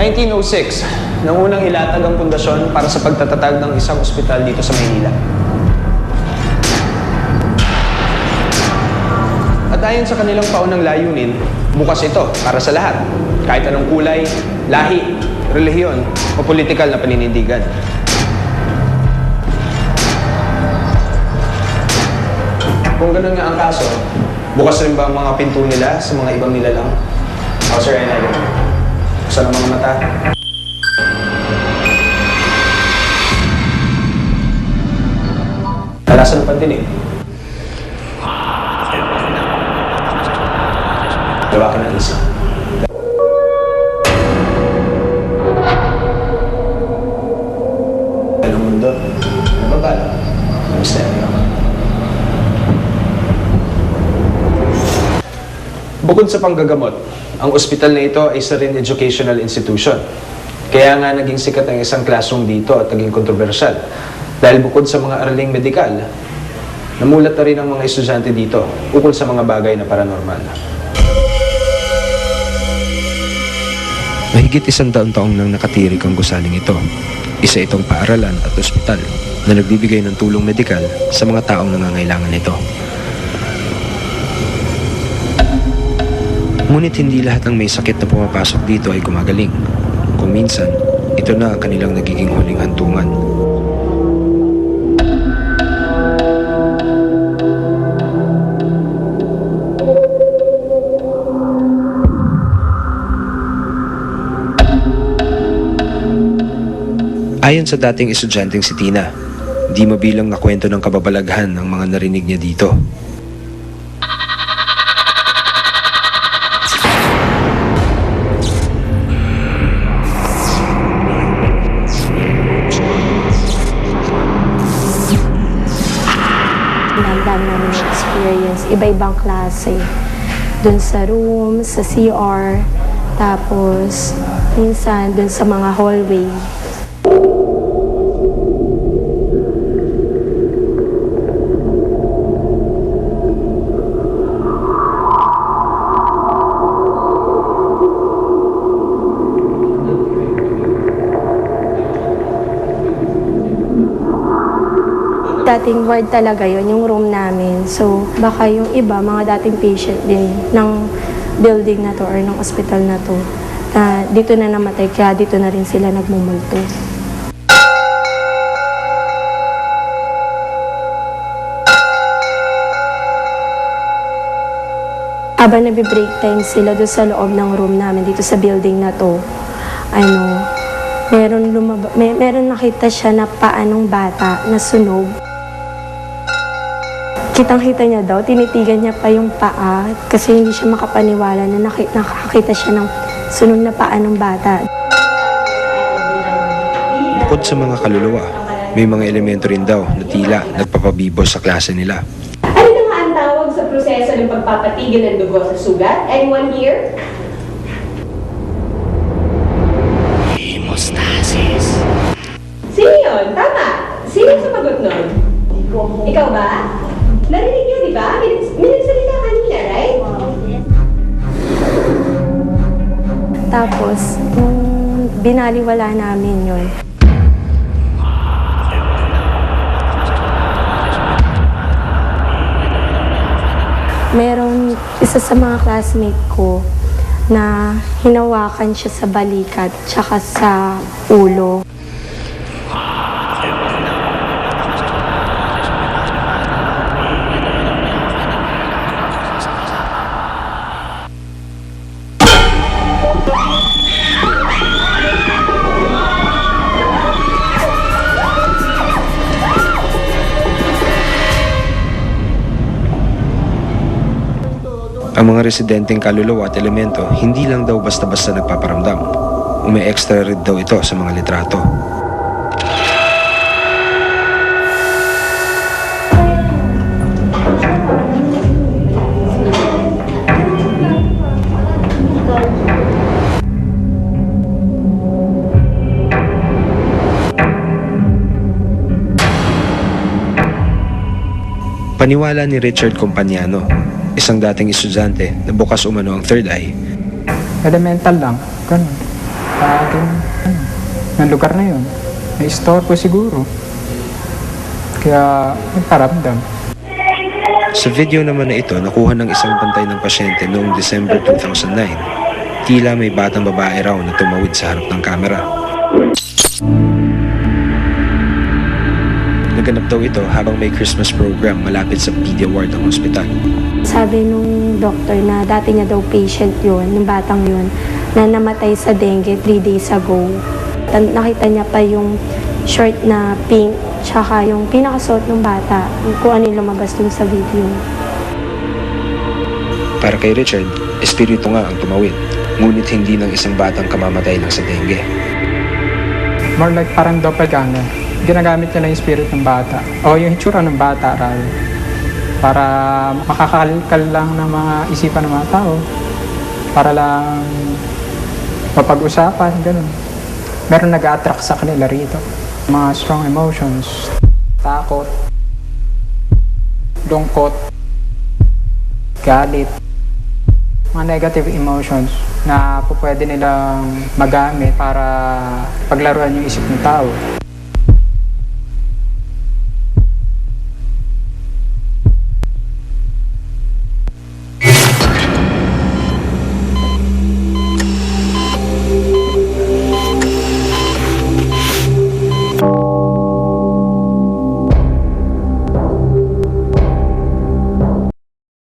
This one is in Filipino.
1906, nang unang ilatag ang pundasyon para sa pagtatatag ng isang ospital dito sa Maynila. At ayon sa kanilang paunang layunin, bukas ito para sa lahat, kahit anong kulay, lahi, relihiyon o politikal na paninindigan. Kung ganun nga ang kaso, bukas rin ba ang mga pinto nila sa mga ibang nilalang? Officer Enagan, buksan ang mga mata. Talasan ng pandinig. Lawakan ang isa. Anong mundo? Nababala? Misteryo. Bukod sa panggagamot, ang ospital na ito ay isa rin educational institution. Kaya nga naging sikat ang isang classroom dito at naging kontrobersyal. Dahil bukod sa mga araling medikal, namulat na rin ang mga estudyante dito ukol sa mga bagay na paranormal. Mahigit 100 taong nang nakatirik ang gusaling ito. Isa itong paaralan at ospital na nagbibigay ng tulong medikal sa mga taong nangangailangan nito. Ngunit hindi lahat ng may sakit na pumapasok dito ay gumagaling. Kung minsan, ito na ang kanilang nagiging huling hantungan. Ayon sa dating estudyanteng si Tina, di mabilang na kwento ng kababalaghan ang mga narinig niya dito. Ang dami namin experience, iba-ibang klase. Dun sa room, sa CR, tapos minsan dun sa mga hallway. Dating ward talaga yon yung room namin. So, baka yung iba, mga dating patient din ng building na to or ng hospital na to, dito na namatay, kaya dito na rin sila nagmumulto. Habang nabi-break time sila doon sa loob ng room namin, dito sa building na to, meron nakita siya na paanong bata na sunog. Kitang-kita niya daw, tinitigan niya pa yung paa kasi hindi siya makapaniwala na nakakita siya ng sunog na paa ng bata. Bukod sa mga kaluluwa, may mga elemento rin daw na tila nagpapabibo sa klase nila. Ano na nga ang tawag sa proseso ng pagpapatigil ng dugo sa sugat? Anyone here? Hemostasis. Sino yun? Tama. Sino sumagot nun? Ikaw ba? Narinig niyo, di ba? Minagsalita kanina, right? Tapos, binaliwala namin yun. Meron isa sa mga classmate ko na hinawakan siya sa balikat tsaka sa ulo. Ang mga residenteng kaluluwa at elemento hindi lang daw basta-basta nagpaparamdam. May extra read daw ito sa mga litrato. Paniwala ni Richard Companiano, isang dating estudyante na bukas umano ang third eye. Elemental lang, ganun. sa ating ng lugar na yun. Na-istorbo siguro. Kaya nagparamdam. Sa video naman na ito, nakuha ng isang bantay ng pasyente noong December 2009. Tila may batang babae raw na tumawid sa harap ng kamera. Naganap daw ito habang may Christmas program malapit sa pedia ward ng ospital. Sabi nung doktor na dati niya daw patient yun, yung batang yun, na namatay sa dengue 3 days ago. Nakita niya pa yung short na pink, tsaka yung pinakasuot ng bata, kung ano yung lumabas dun sa video. Para kay Richard, espiritu nga ang tumawid, ngunit hindi ng isang batang kamamatay lang sa dengue. More like parang doppelganger. Ginagamit niya lang yung spirit ng bata. O yung hitsura ng bata, rather. Para makakalkal lang ng mga isipan ng mga tao. Para lang mapag-usapan, ganun. Meron nag-attract sa kanila rito. Mga strong emotions, takot, lungkot, galit, mga negative emotions na pwede nilang magamit para paglaruan yung isip ng tao.